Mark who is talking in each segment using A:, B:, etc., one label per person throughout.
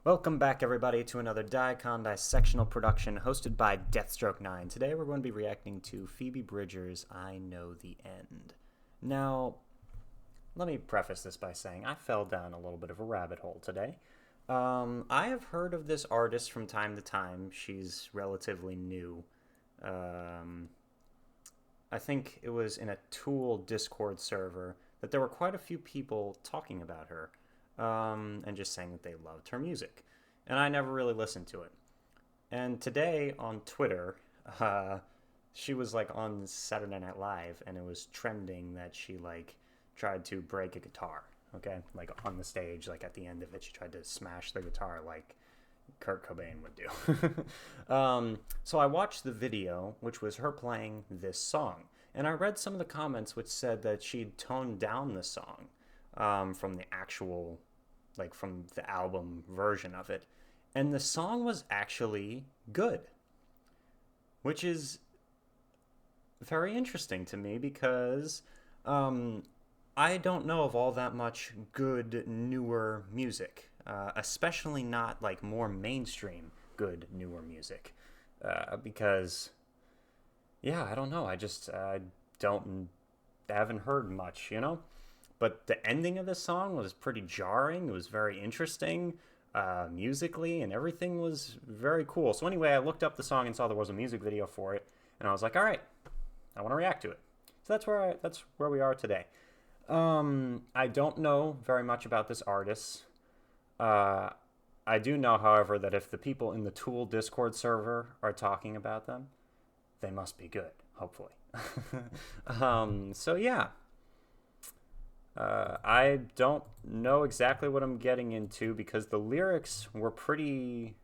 A: Welcome back, everybody, to another dicondissectional production hosted by Deathstroke9. Today we're going to be reacting to Phoebe Bridgers' I Know the End. Now, let me preface this by saying I fell down a little bit of a rabbit hole today. I have heard of this artist from time to time. She's relatively new. I think it was in a Tool Discord server that there were quite a few people talking about her. And just saying that they loved her music. And I never really listened to it. And today on Twitter, she was like on Saturday Night Live, and it was trending that she like tried to break a guitar. Okay, like on the stage, like at the end of it, she tried to smash the guitar like Kurt Cobain would do. So I watched the video, which was her playing this song, and I read some of the comments which said that she'd toned down the song from the actual, like from the album version of it. And the song was actually good, which is very interesting to me because I don't know of all that much good newer music, especially not like more mainstream good newer music, because, yeah, I don't know. Haven't heard much, you know? But the ending of the song was pretty jarring. It was very interesting musically, and everything was very cool. So anyway, I looked up the song and saw there was a music video for it, and I was like, all right, I want to react to it. So that's where we are today. I don't know very much about this artist. I do know, however, that if the people in the Tool Discord server are talking about them, they must be good, hopefully. So yeah. I don't know exactly what I'm getting into because the lyrics were pretty...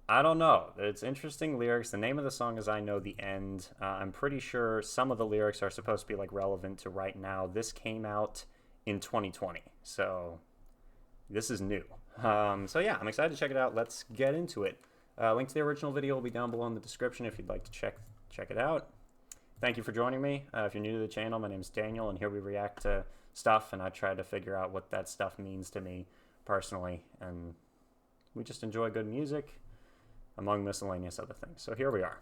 A: I don't know. It's interesting lyrics. The name of the song is I Know the End. I'm pretty sure some of the lyrics are supposed to be like relevant to right now. This came out in 2020, so this is new. So yeah, I'm excited to check it out. Let's get into it. Link to the original video will be down below in the description if you'd like to check it out. Thank you for joining me. If you're new to the channel, my name is Daniel, and here we react to stuff, and I try to figure out what that stuff means to me personally, and we just enjoy good music, among miscellaneous other things. So here we are.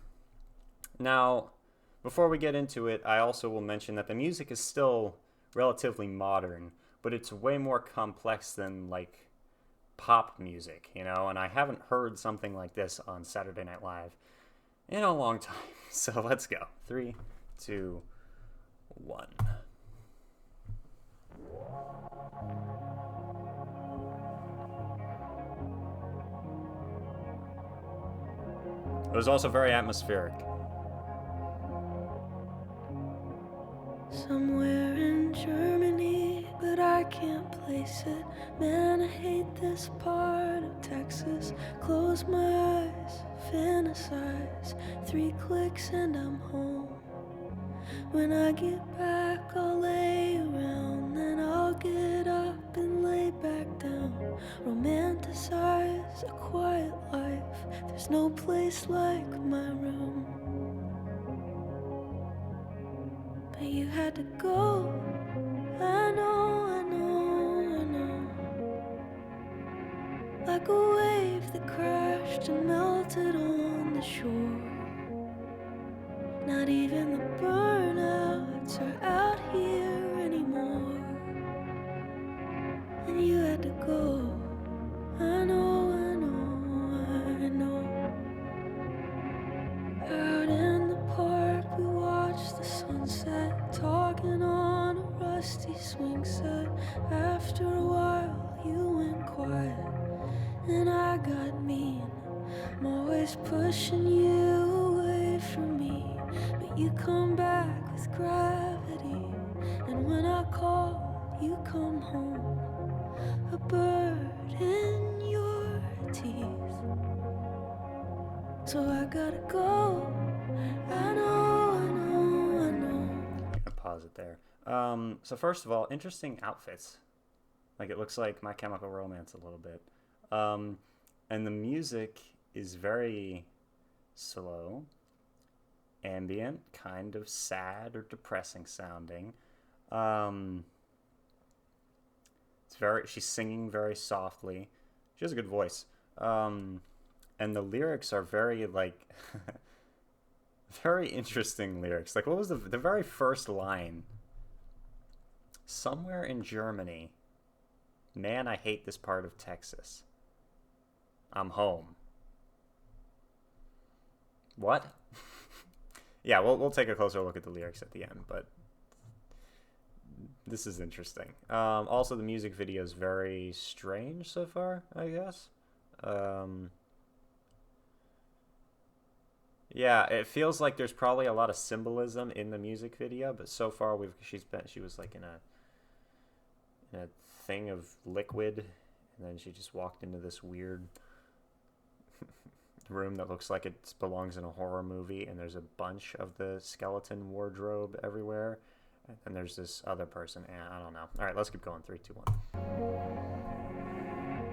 A: Now, before we get into it, I also will mention that the music is still relatively modern, but it's way more complex than, like, pop music, you know, and I haven't heard something like this on Saturday Night Live in a long time. So let's go. 3, 2, 1. It was also very atmospheric.
B: Somewhere in Germany, but I can't place it. Man, I hate this part of Texas. Close my eyes, fantasize. 3 clicks and I'm home. When I get back, I'll lay around, then I'll get up and lay back down. Romanticize a quiet life. There's no place like my room. But you had to go. I know, I know, I know. Like a wave that crashed and melted on the shore. Not even the burnouts are out here anymore. And you had to go. I know, I know, I know. Out in the park we watched the sunset, talking on a rusty swing set. After a while you went quiet and I got mean. I'm always pushing you away from me, but you come back with gravity. And when I call, you come home, a bird in your teeth. So I gotta go. I know, I know, I know.
A: I'll pause it there. So first of all, interesting outfits. Like, it looks like My Chemical Romance a little bit. And the music is very slow, ambient, kind of sad or depressing sounding. She's singing very softly. She has a good voice. And the lyrics are very like very interesting lyrics. Like what was the very first line? Somewhere in Germany. Man, I hate this part of Texas. I'm home. What? Yeah, we'll take a closer look at the lyrics at the end, but this is interesting. Also, the music video is very strange so far, I guess. Yeah, it feels like there's probably a lot of symbolism in the music video, but so far she was like in a thing of liquid, and then she just walked into this weird room that looks like it belongs in a horror movie, and there's a bunch of the skeleton wardrobe everywhere, and there's this other person. I don't know. All right, let's keep going. 3, 2, 1.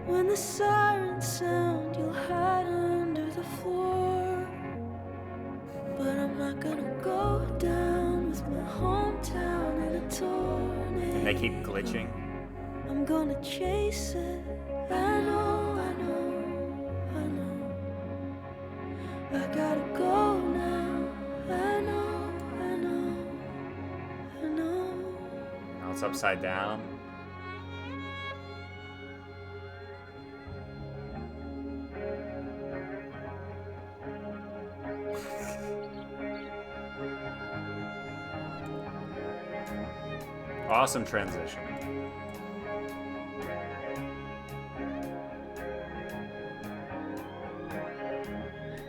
B: When the sirens sound, you'll hide under the floor. But I'm not gonna go down with my hometown in a tornado.
A: And they keep glitching.
B: I'm gonna chase it. I know, I know, I know. I gotta go now. I know, I know, I know.
A: Now it's upside down. Awesome transition.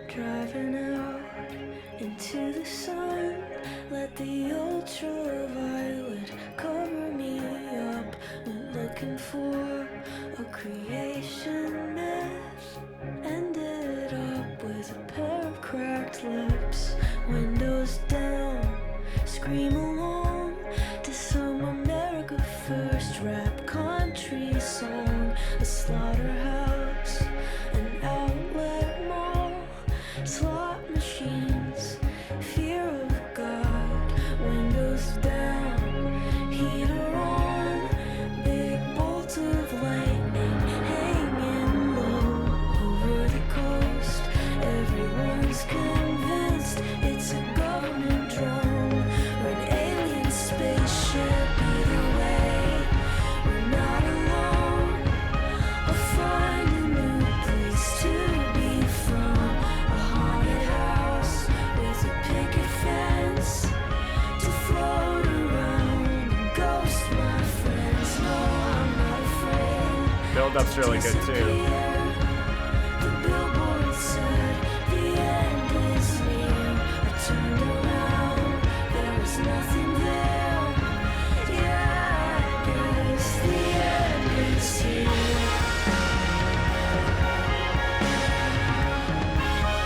B: Driving out into the sun, let the ultraviolet cover me up. Went looking for a creation myth, ended up with a pair of cracked lips. Windows down, scream along to some America First rap country song. A slaughterhouse, an outlet mall, slot machines, fear of God. Windows down, heater on, big bolt of lightning hanging low over the coast. Everyone's convinced it's a government drone or an alien spaceship. Either way, we're not alone. I'll find a new place to be from. A haunted house with a picket fence to float around and ghost my friends. No, I'm not afraid.
A: Build-up's really good too.
B: The billboard said the end is near. I turned around, there was nothing there. Yeah, I guess the end is here.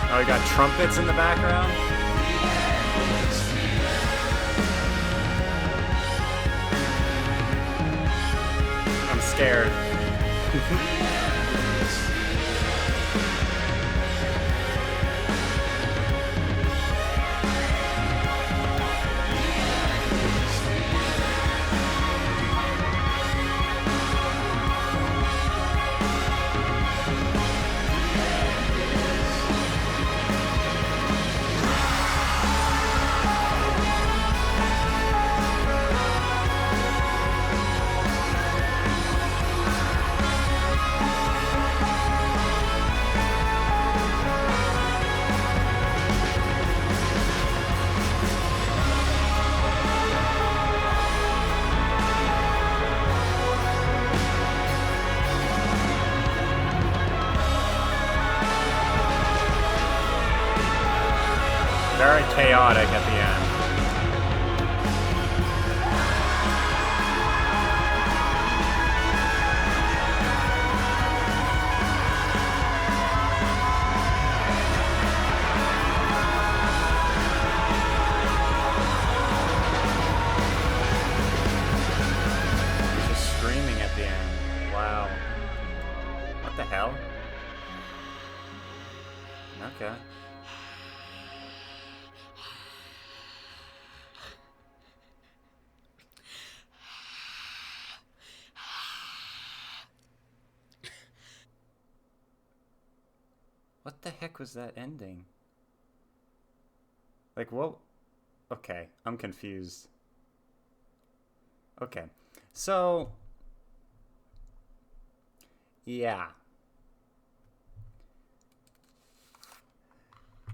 A: Oh, we got trumpets in the background. I'm scared. Very chaotic at the end. Just screaming at the end. Wow. What the hell? Okay. What the heck was that ending? Like, what? Okay, I'm confused. Okay. So, yeah.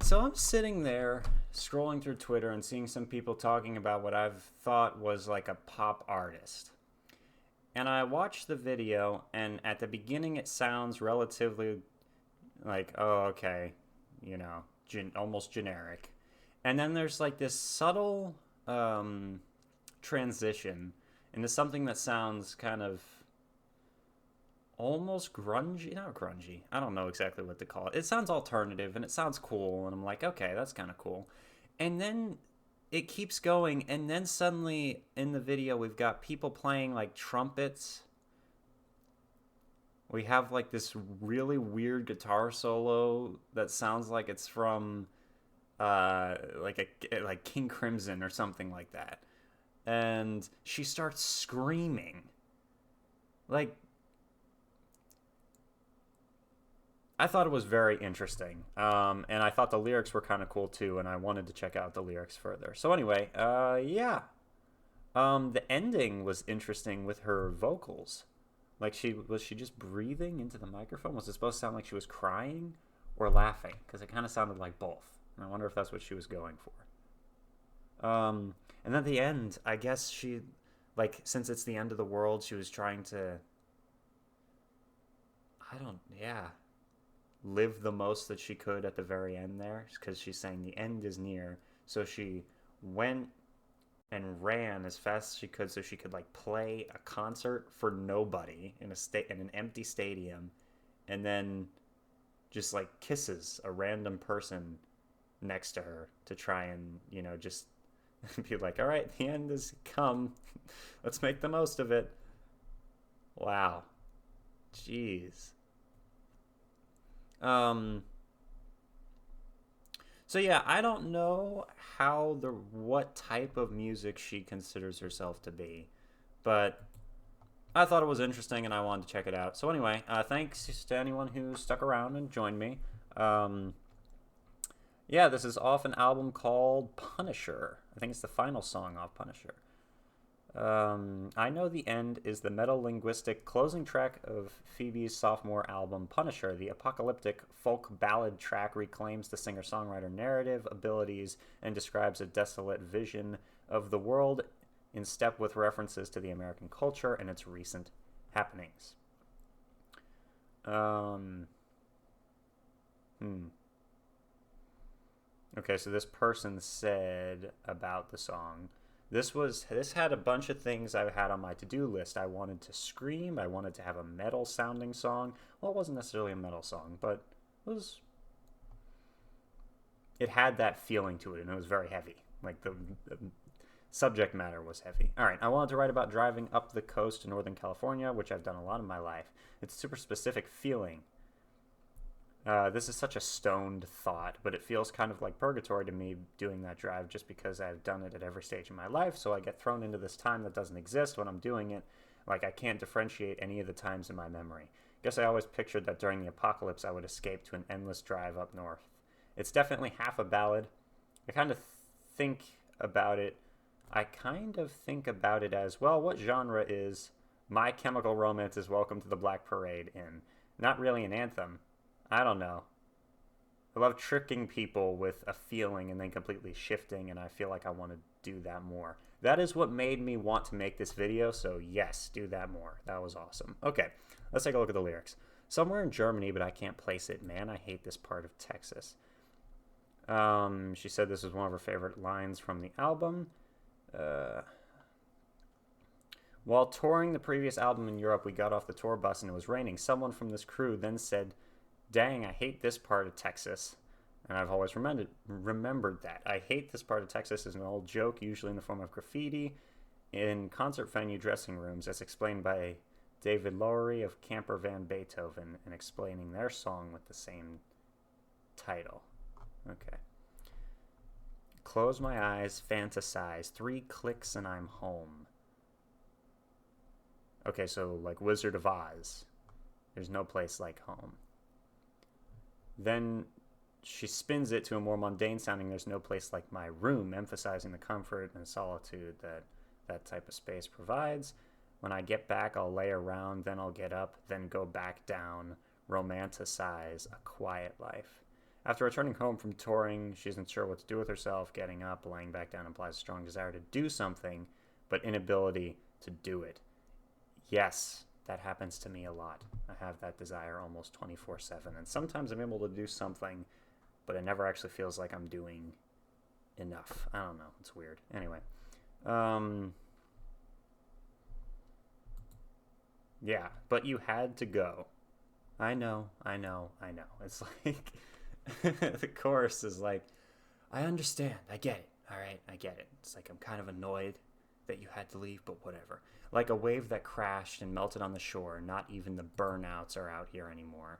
A: So I'm sitting there scrolling through Twitter and seeing some people talking about what I've thought was like a pop artist. And I watched the video, and at the beginning, it sounds relatively like, oh, okay, you know, almost generic. And then there's like this subtle um, transition into something that sounds kind of almost grungy. Not grungy. I don't know exactly what to call it. It sounds alternative and it sounds cool. And I'm like, okay, that's kind of cool. And then it keeps going. And then suddenly in the video, we've got people playing like trumpets. We have like this really weird guitar solo that sounds like it's from like King Crimson or something like that. And she starts screaming. Like, I thought it was very interesting. And I thought the lyrics were kind of cool too, and I wanted to check out the lyrics further. So anyway, yeah. The ending was interesting with her vocals. Like, she just breathing into the microphone? Was it supposed to sound like she was crying or laughing? Because it kind of sounded like both. And I wonder if that's what she was going for. And then at the end, I guess she, like, since it's the end of the world, she was trying to, yeah, live the most that she could at the very end there, because she's saying the end is near. So she went and ran as fast as she could so she could like play a concert for nobody in an empty stadium, and then just like kisses a random person next to her to try and, just be like, all right, the end has come. Let's make the most of it. Wow. Jeez. Um so yeah, I don't know what type of music she considers herself to be, but I thought it was interesting and I wanted to check it out. So anyway, thanks to anyone who stuck around and joined me. Um, yeah, this is off an album called Punisher. I think it's the final song off Punisher. I Know the End is the meta-linguistic closing track of Phoebe's sophomore album, Punisher. The apocalyptic folk ballad track reclaims the singer-songwriter narrative abilities and describes a desolate vision of the world in step with references to the American culture and its recent happenings. Okay, so this person said about the song, this had a bunch of things I had on my to-do list. I wanted to scream. I wanted to have a metal sounding song. Well, it wasn't necessarily a metal song, but it had that feeling to it, and it was very heavy. Like the subject matter was heavy. All right, I wanted to write about driving up the coast to Northern California, which I've done a lot in my life. It's a super specific feeling. This is such a stoned thought, but it feels kind of like purgatory to me doing that drive just because I've done it at every stage of my life, so I get thrown into this time that doesn't exist when I'm doing it. Like, I can't differentiate any of the times in my memory. Guess I always pictured that during the apocalypse I would escape to an endless drive up north. It's definitely half a ballad. I kind of think about it as, well, what genre is My Chemical Romance is Welcome to the Black Parade in? Not really an anthem. I don't know. I love tricking people with a feeling and then completely shifting, and I feel like I want to do that more. That is what made me want to make this video, so yes, do that more. That was awesome. Okay, let's take a look at the lyrics. Somewhere in Germany, but I can't place it. Man, I hate this part of Texas. She said this was one of her favorite lines from the album. While touring the previous album in Europe, we got off the tour bus and it was raining. Someone from this crew then said, "Dang, I hate this part of Texas." And I've always remembered that. I hate this part of Texas is an old joke, usually in the form of graffiti, in concert venue dressing rooms, as explained by David Lowery of Camper Van Beethoven in explaining their song with the same title. Okay. Close my eyes, fantasize, 3 clicks and I'm home. Okay, so like Wizard of Oz. There's no place like home. Then she spins it to a more mundane sounding "There's no place like my room," emphasizing the comfort and solitude that that type of space provides. When I get back, I'll lay around, then I'll get up, then go back down, romanticize a quiet life. After returning home from touring, she isn't sure what to do with herself. Getting up, laying back down implies a strong desire to do something, but inability to do it. Yes, that happens to me a lot. I have that desire almost 24/7, and sometimes I'm able to do something, but it never actually feels like I'm doing enough. I don't know. It's weird. Anyway. Yeah, but you had to go. I know. It's like the chorus is like, I understand. I get it. All right, I get it. It's like I'm kind of annoyed that you had to leave, but whatever. Like a wave that crashed and melted on the shore. Not even the burnouts are out here anymore.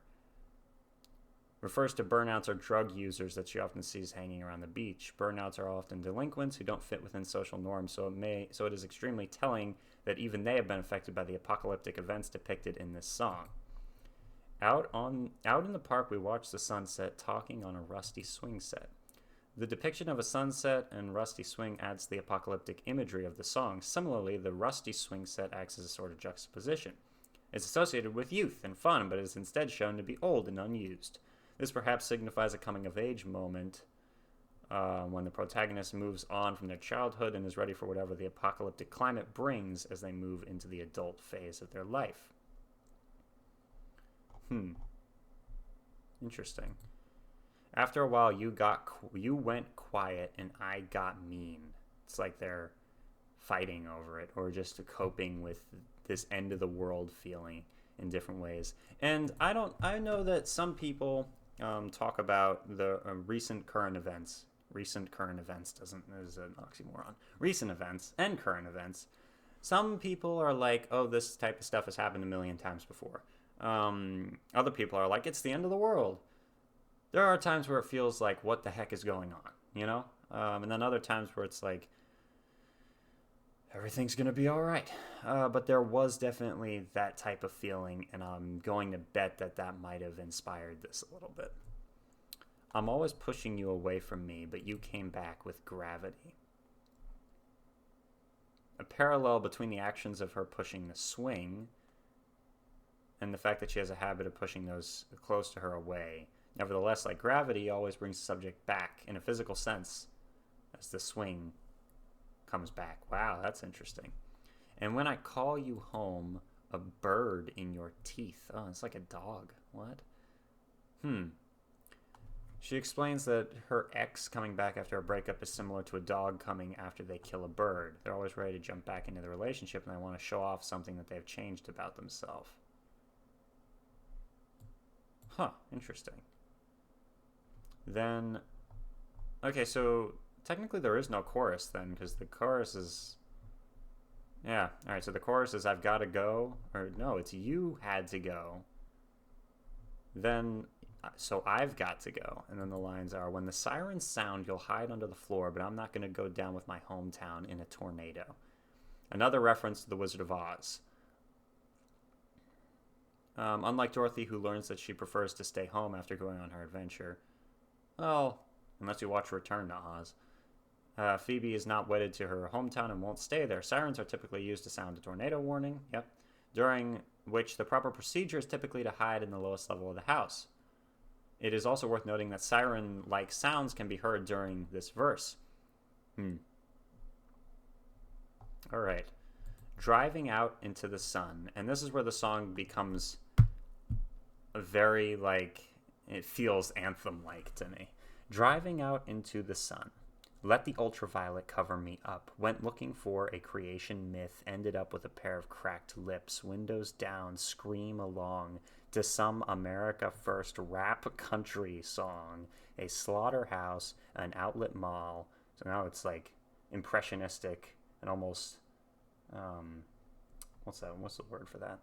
A: Refers to burnouts or drug users that she often sees hanging around the beach. Burnouts are often delinquents who don't fit within social norms, so it is extremely telling that even they have been affected by the apocalyptic events depicted in this song. Out in the park, we watch the sunset, talking on a rusty swing set. The depiction of a sunset and rusty swing adds to the apocalyptic imagery of the song. Similarly, the rusty swing set acts as a sort of juxtaposition. It's associated with youth and fun, but is instead shown to be old and unused. This perhaps signifies a coming-of-age moment when the protagonist moves on from their childhood and is ready for whatever the apocalyptic climate brings as they move into the adult phase of their life. Interesting. After a while, you went quiet and I got mean. It's like they're fighting over it or just coping with this end of the world feeling in different ways. And I know that some people talk about the recent current events. Recent current events is an oxymoron. Recent events and current events. Some people are like, oh, this type of stuff has happened a million times before. Other people are like, it's the end of the world. There are times where it feels like, what the heck is going on, you know? And then other times where it's like, everything's going to be all right. But there was definitely that type of feeling, and I'm going to bet that that might have inspired this a little bit. I'm always pushing you away from me, but you came back with gravity. A parallel between the actions of her pushing the swing and the fact that she has a habit of pushing those close to her away. Nevertheless, like gravity always brings the subject back in a physical sense as the swing comes back. Wow, that's interesting. And when I call you home, a bird in your teeth. Oh, it's like a dog. What? She explains that her ex coming back after a breakup is similar to a dog coming after they kill a bird. They're always ready to jump back into the relationship and they want to show off something that they've changed about themselves. Interesting. Then, okay, so technically there is no chorus then, because the chorus is, yeah, alright, so the chorus is I've got to go, or no, it's you had to go. Then, so I've got to go. And then the lines are, when the sirens sound, you'll hide under the floor, but I'm not going to go down with my hometown in a tornado. Another reference to the Wizard of Oz. Unlike Dorothy, who learns that she prefers to stay home after going on her adventure. Well, unless you watch Return to Oz. Phoebe is not wedded to her hometown and won't stay there. Sirens are typically used to sound a tornado warning, during which the proper procedure is typically to hide in the lowest level of the house. It is also worth noting that siren-like sounds can be heard during this verse. Alright. Driving out into the sun. And this is where the song becomes very, it feels anthem-like to me. Driving out into the sun. Let the ultraviolet cover me up. Went looking for a creation myth. Ended up with a pair of cracked lips. Windows down. Scream along to some America First rap country song. A slaughterhouse. An outlet mall. So now it's like impressionistic and almost... what's the word for that?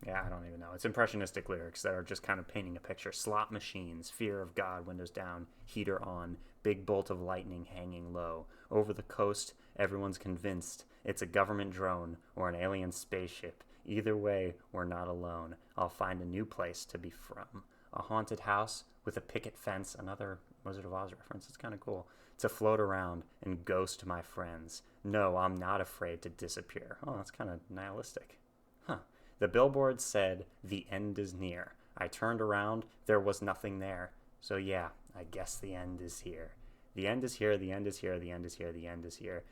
A: Yeah, I don't even know. It's impressionistic lyrics that are just kind of painting a picture. Slot machines, fear of God, windows down, heater on, big bolt of lightning hanging low. Over the coast, everyone's convinced It's a government drone or an alien spaceship. Either way, we're not alone. I'll find a new place to be from. A haunted house with a picket fence, another Wizard of Oz reference. It's kind of cool. To float around and ghost my friends. No, I'm not afraid to disappear. Oh, that's kind of nihilistic. Huh. The billboard said, the end is near. I turned around, there was nothing there. So yeah, I guess the end is here. The end is here, the end is here, the end is here, the end is here.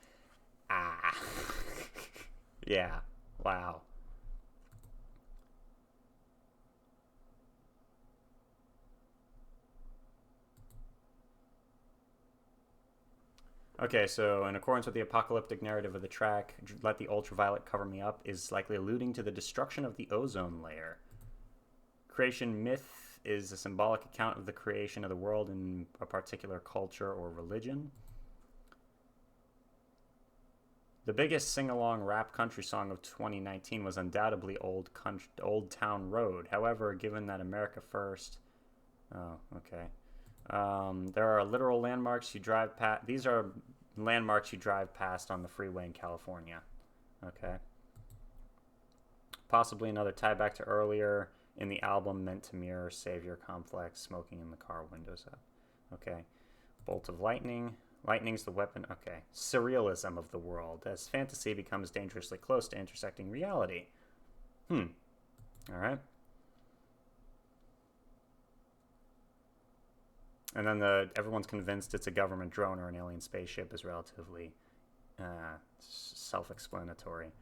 A: Ah. Yeah. Wow. Okay, so in accordance with the apocalyptic narrative of the track, Let the Ultraviolet Cover Me Up is likely alluding to the destruction of the ozone layer. Creation myth is a symbolic account of the creation of the world in a particular culture or religion. The biggest sing-along rap country song of 2019 was undoubtedly Old Town Road. However, given that America First... Oh, okay. There are literal landmarks you drive past. These are landmarks you drive past on the freeway in California. Okay. Possibly another tie back to earlier in the album meant to mirror Savior Complex, smoking in the car windows up. Okay. Bolt of lightning. Lightning's the weapon. Okay. Surrealism of the world as fantasy becomes dangerously close to intersecting reality. All right. And then everyone's convinced it's a government drone or an alien spaceship is relatively self-explanatory.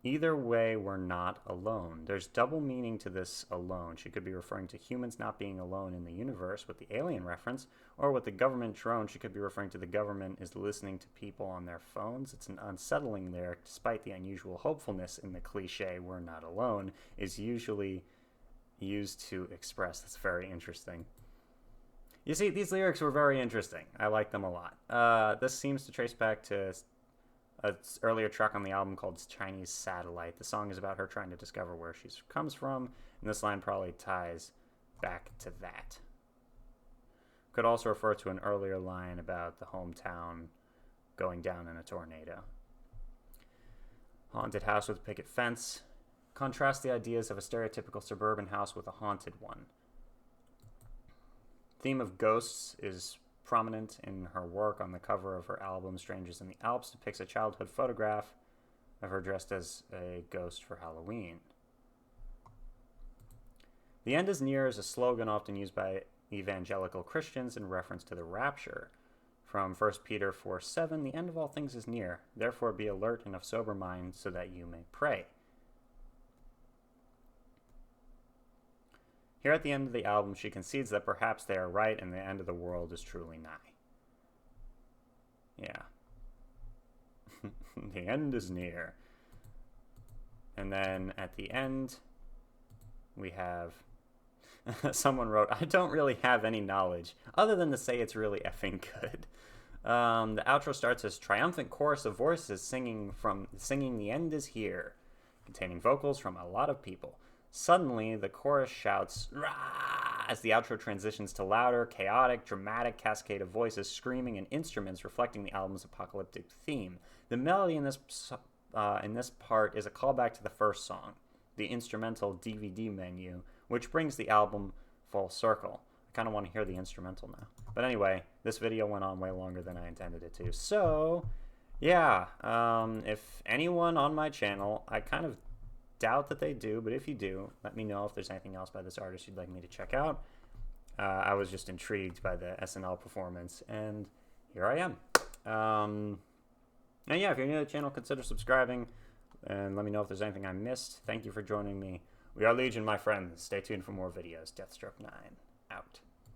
A: Either way, we're not alone. There's double meaning to this alone. She could be referring to humans not being alone in the universe with the alien reference, or with the government drone, she could be referring to the government is listening to people on their phones. It's an unsettling there, despite the unusual hopefulness in the cliche, we're not alone, is usually used to express. That's very interesting. You see, these lyrics were very interesting. I like them a lot. This seems to trace back to an earlier track on the album called Chinese Satellite. The song is about her trying to discover where she comes from, and this line probably ties back to that. Could also refer to an earlier line about the hometown going down in a tornado. Haunted house with a picket fence. Contrast the ideas of a stereotypical suburban house with a haunted one. Theme of ghosts is prominent in her work. On the cover of her album Strangers in the Alps depicts a childhood photograph of her dressed as a ghost for Halloween. The end is near is a slogan often used by evangelical Christians in reference to the rapture. From 1 Peter 4:7, the end of all things is near. Therefore be alert and of sober mind so that you may pray. Here at the end of the album, she concedes that perhaps they are right and the end of the world is truly nigh. Yeah. The end is near. And then at the end, we have... someone wrote, I don't really have any knowledge, other than to say it's really effing good. The outro starts as triumphant chorus of voices singing The End Is Here, containing vocals from a lot of people. Suddenly, the chorus shouts, "Rah!" as the outro transitions to louder, chaotic, dramatic cascade of voices, screaming, and instruments reflecting the album's apocalyptic theme. The melody in this part is a callback to the first song, the instrumental DVD menu, which brings the album full circle. I kind of want to hear the instrumental now. But anyway, this video went on way longer than I intended it to. So, yeah, if anyone on my channel, I kind of doubt that they do, but if you do, let me know if there's anything else by this artist you'd like me to check out. I was just intrigued by the SNL performance, and here I am. And yeah, if you're new to the channel, consider subscribing, and let me know if there's anything I missed. Thank you for joining me. We are Legion, my friends. Stay tuned for more videos. Deathstroke 9, out.